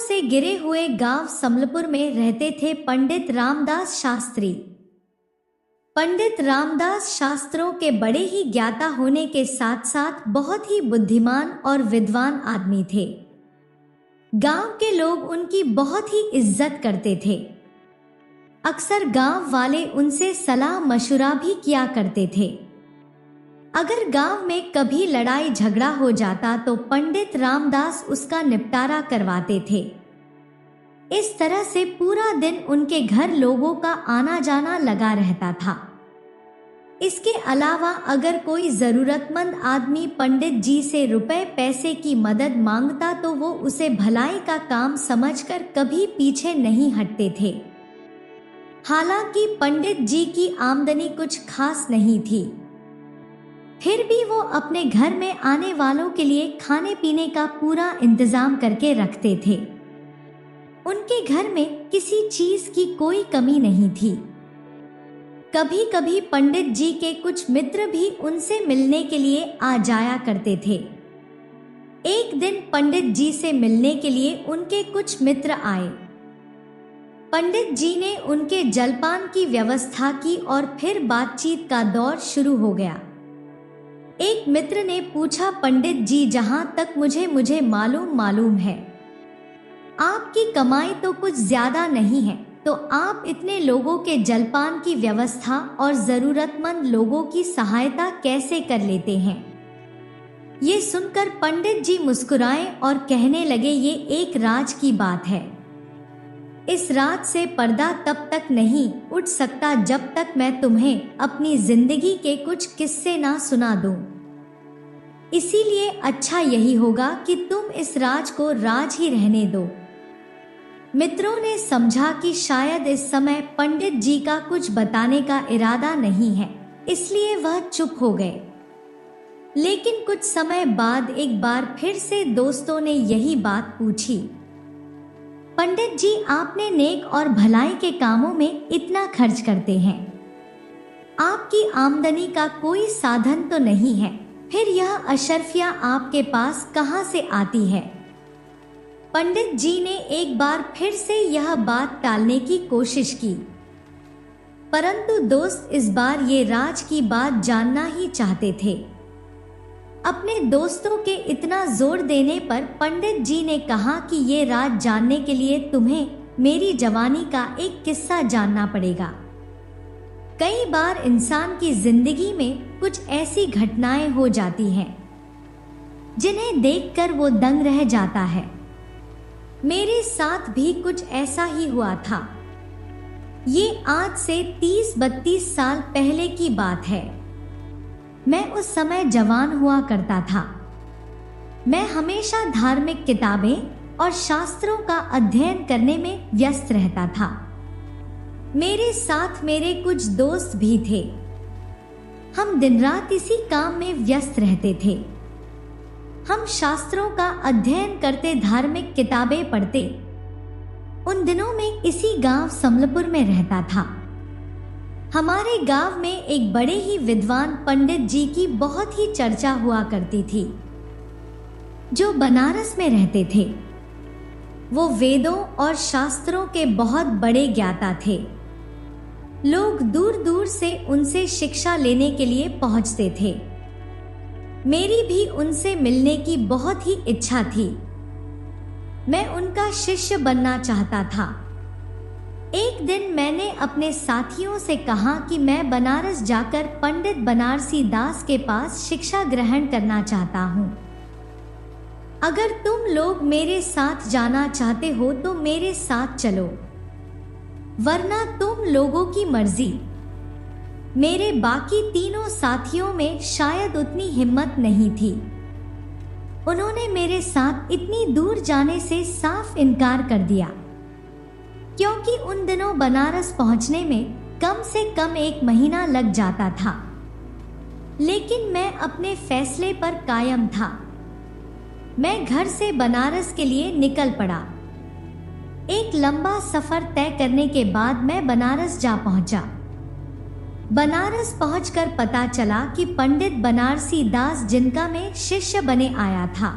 से गिरे हुए गांव समलपुर में रहते थे पंडित रामदास शास्त्री। पंडित रामदास शास्त्रों के बड़े ही ज्ञाता होने के साथ साथ बहुत ही बुद्धिमान और विद्वान आदमी थे। गांव के लोग उनकी बहुत ही इज्जत करते थे। अक्सर गांव वाले उनसे सलाह मशुरा भी किया करते थे। अगर गांव में कभी लड़ाई झगड़ा हो जाता तो पंडित रामदास उसका निपटारा करवाते थे। इस तरह से पूरा दिन उनके घर लोगों का आना जाना लगा रहता था। इसके अलावा अगर कोई जरूरतमंद आदमी पंडित जी से रुपए पैसे की मदद मांगता तो वो उसे भलाई का काम समझकर कभी पीछे नहीं हटते थे। हालांकि पंडित जी की आमदनी कुछ खास नहीं थी, फिर भी वो अपने घर में आने वालों के लिए खाने पीने का पूरा इंतजाम करके रखते थे। उनके घर में किसी चीज की कोई कमी नहीं थी। कभी कभी पंडित जी के कुछ मित्र भी उनसे मिलने के लिए आ जाया करते थे। एक दिन पंडित जी से मिलने के लिए उनके कुछ मित्र आए। पंडित जी ने उनके जलपान की व्यवस्था की और फिर बातचीत का दौर शुरू हो गया। एक मित्र ने पूछा, पंडित जी, जहां तक मुझे मालूम है आपकी कमाई तो कुछ ज्यादा नहीं है, तो आप इतने लोगों के जलपान की व्यवस्था और जरूरतमंद लोगों की सहायता कैसे कर लेते हैं? ये सुनकर पंडित जी मुस्कुराए और कहने लगे, ये एक राज की बात है। इस राज से पर्दा तब तक नहीं उठ सकता जब तक मैं तुम्हें अपनी जिंदगी के कुछ किस्से ना सुना दूं। इसीलिए अच्छा यही होगा कि तुम इस राज को राज ही रहने दो। मित्रों ने समझा कि शायद इस समय पंडित जी का कुछ बताने का इरादा नहीं है, इसलिए वह चुप हो गए। लेकिन कुछ समय बाद एक बार फिर से दोस्तों ने यही बात पूछी, पंडित जी, आपने नेक और भलाई के कामों में इतना खर्च करते हैं, आपकी आमदनी का कोई साधन तो नहीं है, फिर यह अशर्फिया आपके पास कहां से आती है? पंडित जी ने एक बार फिर से यह बात टालने की कोशिश की, परंतु दोस्त इस बार ये राज की बात जानना ही चाहते थे। अपने दोस्तों के इतना जोर देने पर पंडित जी ने कहा कि ये राज जानने के लिए तुम्हें मेरी जवानी का एक किस्सा जानना पड़ेगा। कई बार इंसान की जिंदगी में कुछ ऐसी घटनाएं हो जाती हैं जिन्हें देखकर वो दंग रह जाता है। मेरे साथ भी कुछ ऐसा ही हुआ था। ये आज से 30-32 साल पहले की बात है। मैं उस समय जवान हुआ करता था। मैं हमेशा धार्मिक किताबें और शास्त्रों का अध्ययन करने में व्यस्त रहता था। मेरे साथ मेरे कुछ दोस्त भी थे। हम दिन रात इसी काम में व्यस्त रहते थे। हम शास्त्रों का अध्ययन करते, धार्मिक किताबें पढ़ते। उन दिनों में इसी गांव समलपुर में रहता था। हमारे गांव में एक बड़े ही विद्वान पंडित जी की बहुत ही चर्चा हुआ करती थी, जो बनारस में रहते थे। वो वेदों और शास्त्रों के बहुत बड़े ज्ञाता थे। लोग दूर दूर से उनसे शिक्षा लेने के लिए पहुंचते थे। मेरी भी उनसे मिलने की बहुत ही इच्छा थी। मैं उनका शिष्य बनना चाहता था। एक दिन मैंने अपने साथियों से कहा कि मैं बनारस जाकर पंडित बनारसी दास के पास शिक्षा ग्रहण करना चाहता हूँ। अगर तुम लोग मेरे साथ जाना चाहते हो तो मेरे साथ चलो, वरना तुम लोगों की मर्जी। मेरे बाकी तीनों साथियों में शायद उतनी हिम्मत नहीं थी। उन्होंने मेरे साथ इतनी दूर जाने से साफ इनकार कर दिया, क्योंकि उन दिनों बनारस पहुंचने में कम से कम 1 महीना लग जाता था। लेकिन मैं अपने फैसले पर कायम था। मैं घर से बनारस के लिए निकल पड़ा। एक लंबा सफर तय करने के बाद मैं बनारस जा पहुंचा। बनारस पहुंचकर पता चला कि पंडित बनारसी दास जिनका मैं शिष्य बने आया था,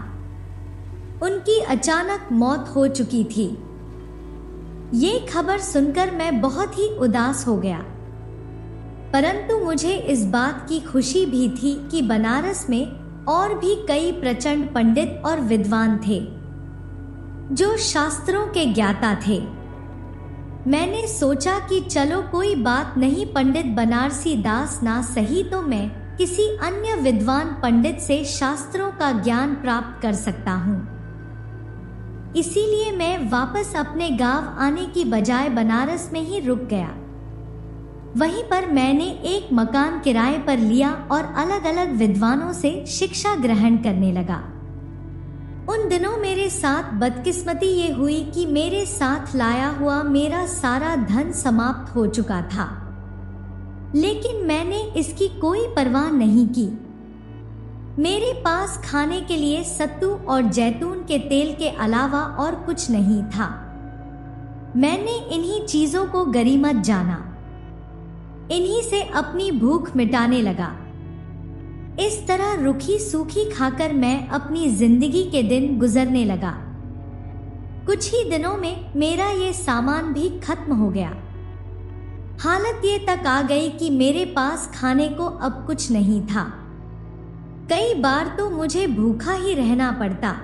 उनकी अचानक मौत हो चुकी थी। ये खबर सुनकर मैं बहुत ही उदास हो गया, परंतु मुझे इस बात की खुशी भी थी कि बनारस में और भी कई प्रचंड पंडित और विद्वान थे जो शास्त्रों के ज्ञाता थे। मैंने सोचा कि चलो कोई बात नहीं, पंडित बनारसी दास ना सही तो मैं किसी अन्य विद्वान पंडित से शास्त्रों का ज्ञान प्राप्त कर सकता हूँ। इसीलिए मैं वापस अपने गांव आने की बजाय बनारस में ही रुक गया। वहीं पर मैंने एक मकान किराए पर लिया और अलग अलग विद्वानों से शिक्षा ग्रहण करने लगा। उन दिनों मेरे साथ बदकिस्मती ये हुई कि मेरे साथ लाया हुआ मेरा सारा धन समाप्त हो चुका था, लेकिन मैंने इसकी कोई परवाह नहीं की। मेरे पास खाने के लिए सत्तू और जैतून के तेल के अलावा और कुछ नहीं था। मैंने इन्हीं चीजों को गनीमत जाना, इन्हीं से अपनी भूख मिटाने लगा। इस तरह रूखी सूखी खाकर मैं अपनी जिंदगी के दिन गुजरने लगा। कुछ ही दिनों में मेरा ये सामान भी खत्म हो गया। हालत ये तक आ गई कि मेरे पास खाने को अब कुछ नहीं था। कई बार तो मुझे भूखा ही रहना पड़ता।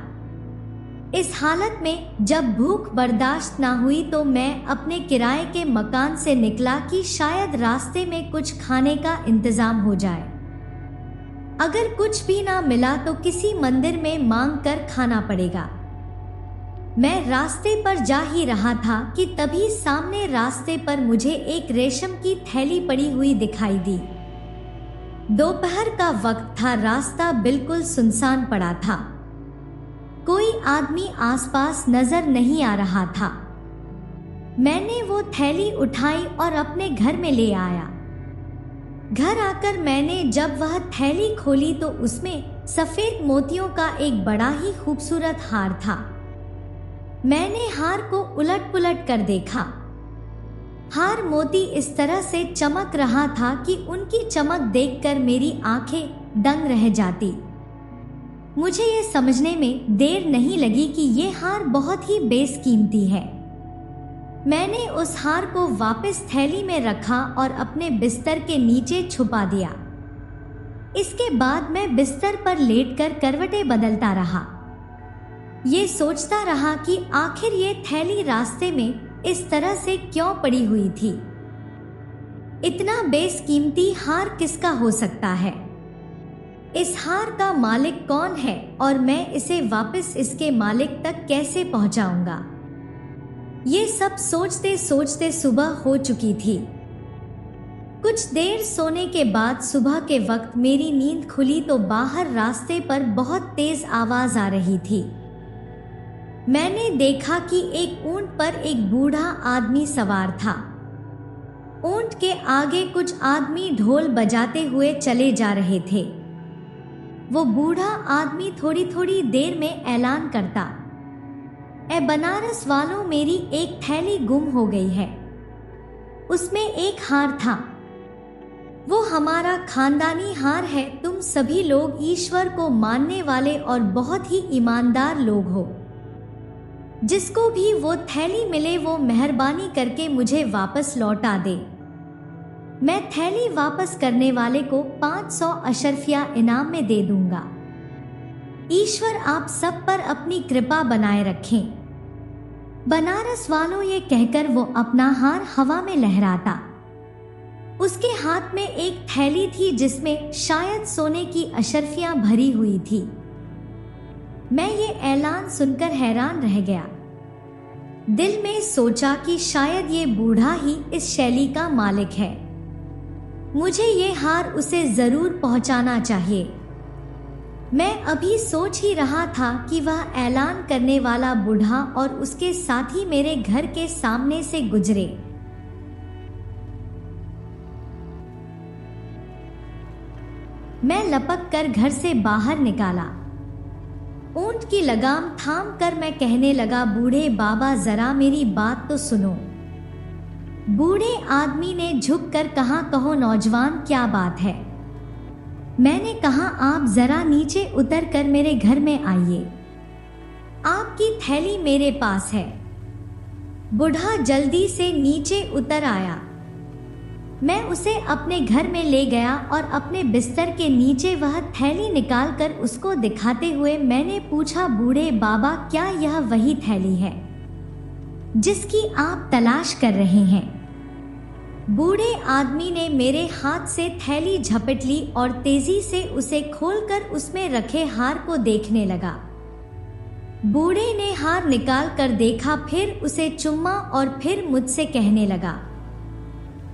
इस हालत में जब भूख बर्दाश्त ना हुई तो मैं अपने किराए के मकान से निकला कि शायद रास्ते में कुछ खाने का इंतजाम हो जाए। अगर कुछ भी ना मिला तो किसी मंदिर में मांग कर खाना पड़ेगा। मैं रास्ते पर जा ही रहा था कि तभी सामने रास्ते पर मुझे एक रेशम की थैली पड़ी हुई दिखाई दी। दोपहर का वक्त था, रास्ता बिल्कुल सुनसान पड़ा था। कोई आदमी आसपास नजर नहीं आ रहा था। मैंने वो थैली उठाई और अपने घर में ले आया। घर आकर मैंने जब वह थैली खोली तो उसमें सफेद मोतियों का एक बड़ा ही खूबसूरत हार था। मैंने हार को उलट पुलट कर देखा। हार मोती इस तरह से चमक रहा था कि उनकी चमक देखकर मेरी आंखें दंग रह जाती। मुझे ये समझने में देर नहीं लगी कि ये हार बहुत ही बेशकीमती है। मैंने उस हार को वापस थैली में रखा और अपने बिस्तर के नीचे छुपा दिया। इसके बाद मैं बिस्तर पर लेटकर करवटें बदलता रहा। ये सोचता रहा कि आखिर ये थैली रास्ते में इस तरह से क्यों पड़ी हुई थी। इतना बेशकीमती हार किसका हो सकता है? इस हार का मालिक कौन है और मैं इसे वापस इसके मालिक तक कैसे पहुंचाऊंगा? ये सब सोचते सोचते सुबह हो चुकी थी। कुछ देर सोने के बाद सुबह के वक्त मेरी नींद खुली तो बाहर रास्ते पर बहुत तेज आवाज आ रही थी। मैंने देखा कि एक ऊंट पर एक बूढ़ा आदमी सवार था। ऊंट के आगे कुछ आदमी ढोल बजाते हुए चले जा रहे थे। वो बूढ़ा आदमी थोड़ी थोड़ी देर में ऐलान करता, ए बनारस वालों, मेरी एक थैली गुम हो गई है। उसमें एक हार था। वो हमारा खानदानी हार है। तुम सभी लोग ईश्वर को मानने वाले और बहुत ही ईमानदार लोग हो। जिसको भी वो थैली मिले वो मेहरबानी करके मुझे वापस लौटा दे। मैं थैली वापस करने वाले को 500 अशर्फिया इनाम में दे दूंगा। ईश्वर आप सब पर अपनी कृपा बनाए रखें। बनारस वालों, ये कहकर वो अपना हार हवा में लहराता। उसके हाथ में एक थैली थी जिसमें शायद सोने की अशर्फियां भरी हुई थी। मैं ये ऐलान सुनकर हैरान रह गया। दिल में सोचा कि शायद ये बूढ़ा ही इस शैली का मालिक है। मुझे ये हार उसे जरूर पहुंचाना चाहिए। मैं अभी सोच ही रहा था कि वह ऐलान करने वाला बूढ़ा और उसके साथी मेरे घर के सामने से गुजरे। मैं लपक कर घर से बाहर निकाला। ऊंट की लगाम थाम कर मैं कहने लगा, बूढ़े बाबा जरा मेरी बात तो सुनो। बूढ़े आदमी ने झुककर कहा, कहो नौजवान, क्या बात है? मैंने कहा, आप जरा नीचे उतर कर मेरे घर में आइए। आपकी थैली मेरे पास है। बूढ़ा जल्दी से नीचे उतर आया। मैं उसे अपने घर में ले गया और अपने बिस्तर के नीचे वह थैली निकालकर उसको दिखाते हुए मैंने पूछा, बूढ़े बाबा, क्या यह वही थैली है जिसकी आप तलाश कर रहे हैं? बूढ़े आदमी ने मेरे हाथ से थैली झपट ली और तेजी से उसे खोलकर उसमें रखे हार को देखने लगा। बूढ़े ने हार निकाल कर देखा, फिर उसे चुम्मा और फिर मुझसे कहने लगा,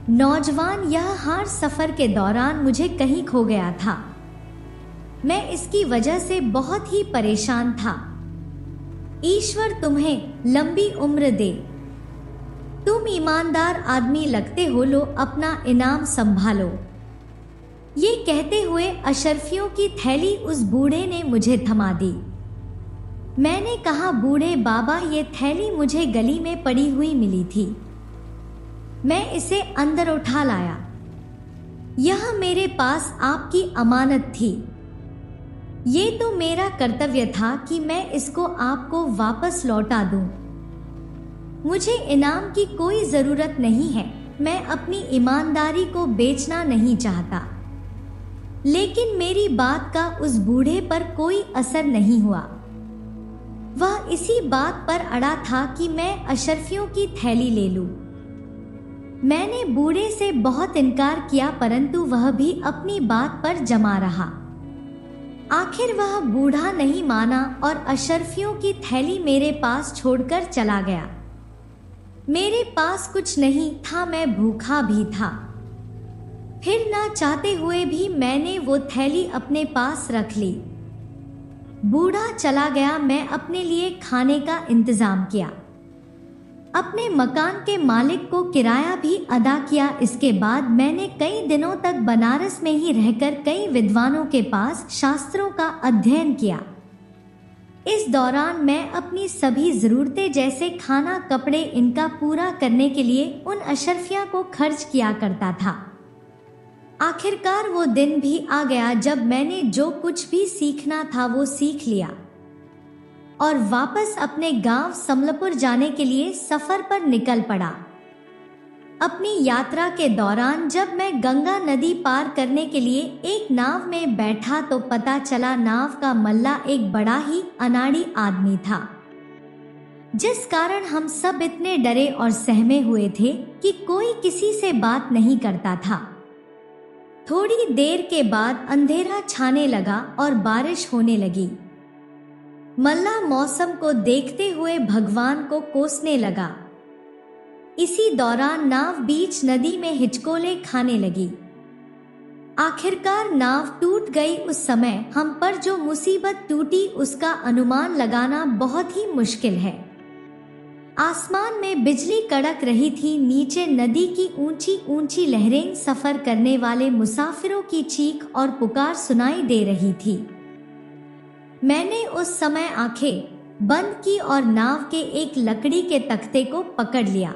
नौजवान, यह हार सफर के दौरान मुझे कहीं खो गया था। मैं इसकी वजह से बहुत ही परेशान था। ईश्वर तुम्हें लंबी उम्र दे। तुम ईमानदार आदमी लगते हो, लो अपना इनाम संभालो। ये कहते हुए अशर्फियों की थैली उस बूढ़े ने मुझे थमा दी। मैंने कहा, बूढ़े बाबा, ये थैली मुझे गली में पड़ी हुई मिली थी। मैं इसे अंदर उठा लाया। यह मेरे पास आपकी अमानत थी। ये तो मेरा कर्तव्य था कि मैं इसको आपको वापस लौटा दूं। मुझे इनाम की कोई जरूरत नहीं है। मैं अपनी ईमानदारी को बेचना नहीं चाहता। लेकिन मेरी बात का उस बूढ़े पर कोई असर नहीं हुआ। वह इसी बात पर अड़ा था कि मैं अशर्फियों की थैली ले लूं। मैंने बूढ़े से बहुत इनकार किया, परंतु वह भी अपनी बात पर जमा रहा। आखिर वह बूढ़ा नहीं माना और अशर्फियों की थैली मेरे पास छोड़कर चला गया। मेरे पास कुछ नहीं था, मैं भूखा भी था। फिर ना चाहते हुए भी मैंने वो थैली अपने पास रख ली। बूढ़ा चला गया। मैं अपने लिए खाने का इंतजाम किया। अपने मकान के मालिक को किराया भी अदा किया। इसके बाद मैंने कई दिनों तक बनारस में ही रहकर कई विद्वानों के पास शास्त्रों का अध्ययन किया। इस दौरान मैं अपनी सभी ज़रूरतें जैसे खाना, कपड़े, इनका पूरा करने के लिए उन अशर्फिया को खर्च किया करता था। आखिरकार वो दिन भी आ गया जब मैंने जो कुछ भी सीखना था वो सीख लिया और वापस अपने गांव समलपुर जाने के लिए सफर पर निकल पड़ा। अपनी यात्रा के दौरान जब मैं गंगा नदी पार करने के लिए एक नाव में बैठा तो पता चला नाव का मल्ला एक बड़ा ही अनाड़ी आदमी था, जिस कारण हम सब इतने डरे और सहमे हुए थे कि कोई किसी से बात नहीं करता था। थोड़ी देर के बाद अंधेरा छाने लगा और बारिश होने लगी। मल्ला मौसम को देखते हुए भगवान को कोसने लगा। इसी दौरान नाव बीच नदी में हिचकोले खाने लगी। आखिरकार नाव टूट गई। उस समय हम पर जो मुसीबत टूटी उसका अनुमान लगाना बहुत ही मुश्किल है। आसमान में बिजली कड़क रही थी। नीचे नदी की ऊंची ऊंची लहरें, सफर करने वाले मुसाफिरों की चीख और पुकार सुनाई दे रही थी। मैंने उस समय आंखें बंद की और नाव के एक लकड़ी के तख्ते को पकड़ लिया।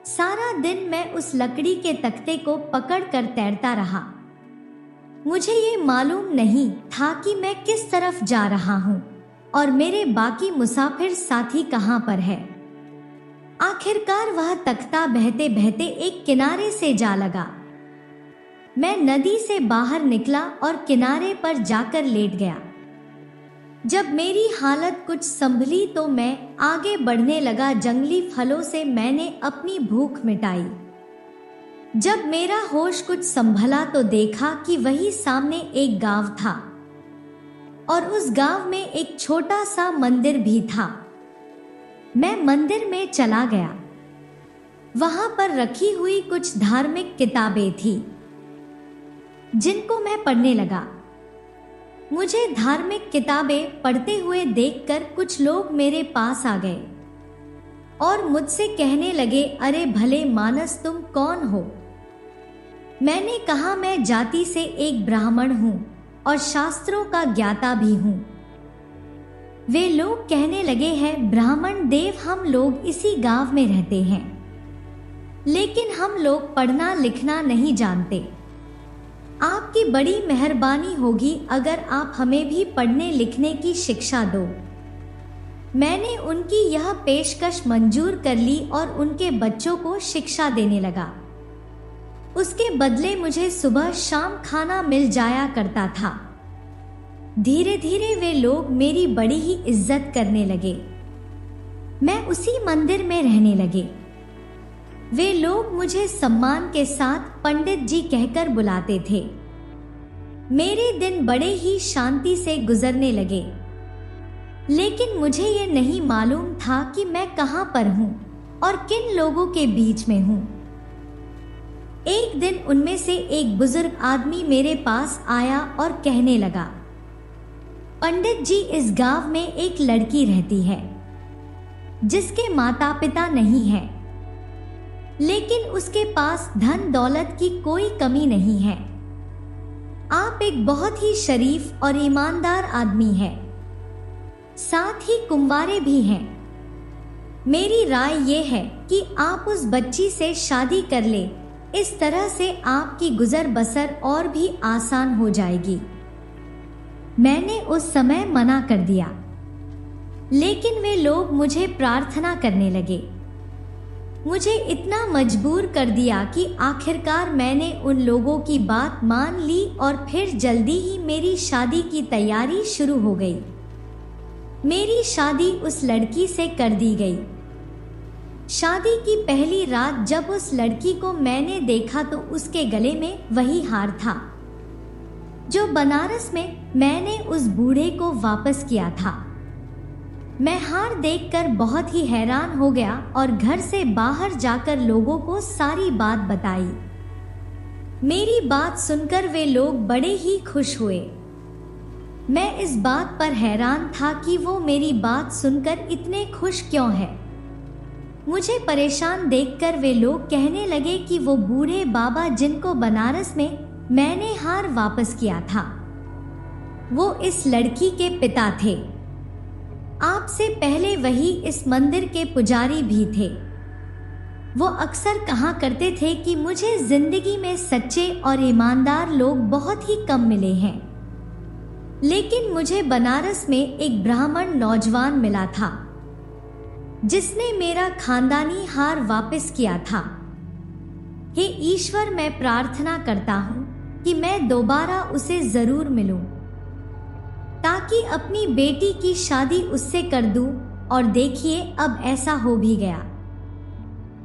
सारा दिन मैं उस लकड़ी के तख्ते को पकड़कर तैरता रहा। मुझे ये मालूम नहीं था कि मैं किस तरफ जा रहा हूँ और मेरे बाकी मुसाफिर साथी कहाँ पर है। आखिरकार वह तख्ता बहते बहते एक किनारे से जा लगा। मैं नदी से बाहर निकला और किनारे पर जाकर लेट गया। जब मेरी हालत कुछ संभली तो मैं आगे बढ़ने लगा। जंगली फलों से मैंने अपनी भूख मिटाई। जब मेरा होश कुछ संभला तो देखा कि वही सामने एक गांव था और उस गांव में एक छोटा सा मंदिर भी था। मैं मंदिर में चला गया। वहां पर रखी हुई कुछ धार्मिक किताबें थी जिनको मैं पढ़ने लगा। मुझे धार्मिक किताबें पढ़ते हुए देखकर कुछ लोग मेरे पास आ गए और मुझसे कहने लगे, अरे भले मानस, तुम कौन हो? मैंने कहा, मैं जाति से एक ब्राह्मण हूँ और शास्त्रों का ज्ञाता भी हूँ। वे लोग कहने लगे हैं, ब्राह्मण देव, हम लोग इसी गांव में रहते हैं, लेकिन हम लोग पढ़ना लिखना नहीं जानते। आपकी बड़ी मेहरबानी होगी अगर आप हमें भी पढ़ने लिखने की शिक्षा दो। मैंने उनकी यह पेशकश मंजूर कर ली और उनके बच्चों को शिक्षा देने लगा। उसके बदले मुझे सुबह शाम खाना मिल जाया करता था। धीरे धीरे वे लोग मेरी बड़ी ही इज्जत करने लगे। मैं उसी मंदिर में रहने लगे। वे लोग मुझे सम्मान के साथ पंडित जी कहकर बुलाते थे। मेरे दिन बड़े ही शांति से गुजरने लगे, लेकिन मुझे ये नहीं मालूम था कि मैं कहां पर हूं और किन लोगों के बीच में हूं। एक दिन उनमें से एक बुजुर्ग आदमी मेरे पास आया और कहने लगा, पंडित जी, इस गांव में एक लड़की रहती है जिसके माता पिता नहीं है, लेकिन उसके पास धन दौलत की कोई कमी नहीं है। आप एक बहुत ही शरीफ और ईमानदार आदमी है, साथ ही कुंवारे भी हैं। मेरी राय ये है कि आप उस बच्ची से शादी कर ले, इस तरह से आपकी गुजर बसर और भी आसान हो जाएगी। मैंने उस समय मना कर दिया, लेकिन वे लोग मुझे प्रार्थना करने लगे। मुझे इतना मजबूर कर दिया कि आखिरकार मैंने उन लोगों की बात मान ली और फिर जल्दी ही मेरी शादी की तैयारी शुरू हो गई। मेरी शादी उस लड़की से कर दी गई। शादी की पहली रात जब उस लड़की को मैंने देखा तो उसके गले में वही हार था जो बनारस में मैंने उस बूढ़े को वापस किया था। मैं हार देखकर बहुत ही हैरान हो गया और घर से बाहर जाकर लोगों को सारी बात बताई। मेरी बात सुनकर वे लोग बड़े ही खुश हुए। मैं इस बात पर हैरान था कि वो मेरी बात सुनकर इतने खुश क्यों हैं। मुझे परेशान देखकर वे लोग कहने लगे कि वो बूढ़े बाबा जिनको बनारस में मैंने हार वापस किया था, वो इस लड़की के पिता थे। आपसे पहले वही इस मंदिर के पुजारी भी थे। वो अक्सर कहा करते थे कि मुझे जिंदगी में सच्चे और ईमानदार लोग बहुत ही कम मिले हैं, लेकिन मुझे बनारस में एक ब्राह्मण नौजवान मिला था जिसने मेरा खानदानी हार वापस किया था। हे ईश्वर, मैं प्रार्थना करता हूँ कि मैं दोबारा उसे जरूर मिलूं, ताकि अपनी बेटी की शादी उससे कर दूं। और देखिए, अब ऐसा हो भी गया।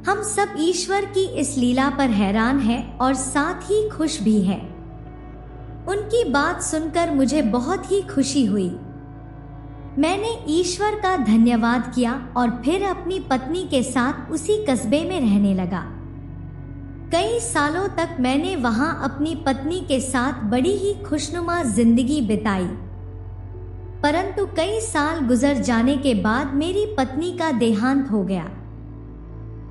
हम सब ईश्वर की इस लीला पर हैरान हैं और साथ ही खुश भी हैं। उनकी बात सुनकर मुझे बहुत ही खुशी हुई। मैंने ईश्वर का धन्यवाद किया और फिर अपनी पत्नी के साथ उसी कस्बे में रहने लगा। कई सालों तक मैंने वहां अपनी पत्नी के साथ बड़ी ही खुशनुमा जिंदगी बिताई, परंतु कई साल गुजर जाने के बाद मेरी पत्नी का देहांत हो गया।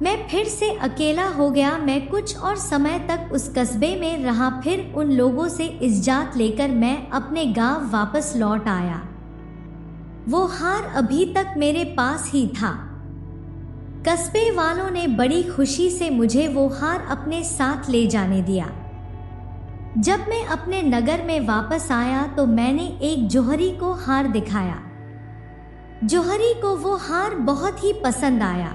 मैं फिर से अकेला हो गया। मैं कुछ और समय तक उस कस्बे में रहा, फिर उन लोगों से इजाजत लेकर मैं अपने गांव वापस लौट आया। वो हार अभी तक मेरे पास ही था। कस्बे वालों ने बड़ी खुशी से मुझे वो हार अपने साथ ले जाने दिया। जब मैं अपने नगर में वापस आया तो मैंने एक जौहरी को हार दिखाया। जौहरी को वो हार बहुत ही पसंद आया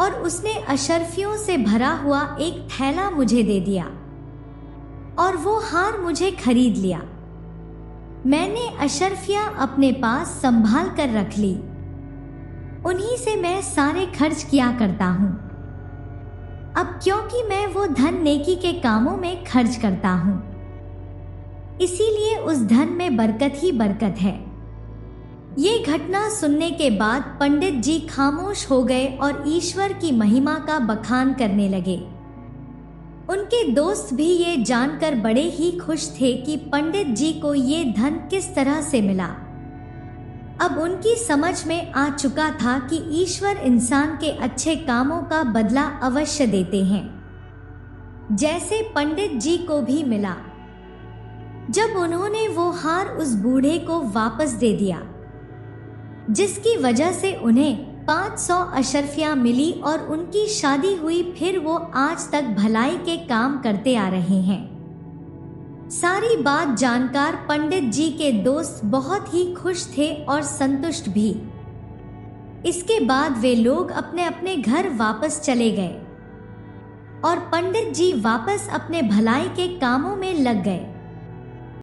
और उसने अशर्फियों से भरा हुआ एक थैला मुझे दे दिया और वो हार मुझे खरीद लिया। मैंने अशर्फियां अपने पास संभाल कर रख ली। उन्हीं से मैं सारे खर्च किया करता हूँ। अब क्योंकि मैं वो धन नेकी के कामों में खर्च करता हूँ, इसीलिए उस धन में बरकत ही बरकत है। ये घटना सुनने के बाद पंडित जी खामोश हो गए और ईश्वर की महिमा का बखान करने लगे। उनके दोस्त भी ये जानकर बड़े ही खुश थे कि पंडित जी को ये धन किस तरह से मिला। अब उनकी समझ में आ चुका था कि ईश्वर इंसान के अच्छे कामों का बदला अवश्य देते हैं, जैसे पंडित जी को भी मिला जब उन्होंने वो हार उस बूढ़े को वापस दे दिया, जिसकी वजह से उन्हें 500 अशर्फियां मिली और उनकी शादी हुई। फिर वो आज तक भलाई के काम करते आ रहे हैं। सारी बात जानकर पंडित जी के दोस्त बहुत ही खुश थे और संतुष्ट भी। इसके बाद वे लोग अपने अपने घर वापस चले गए और पंडित जी वापस अपने भलाई के कामों में लग गए।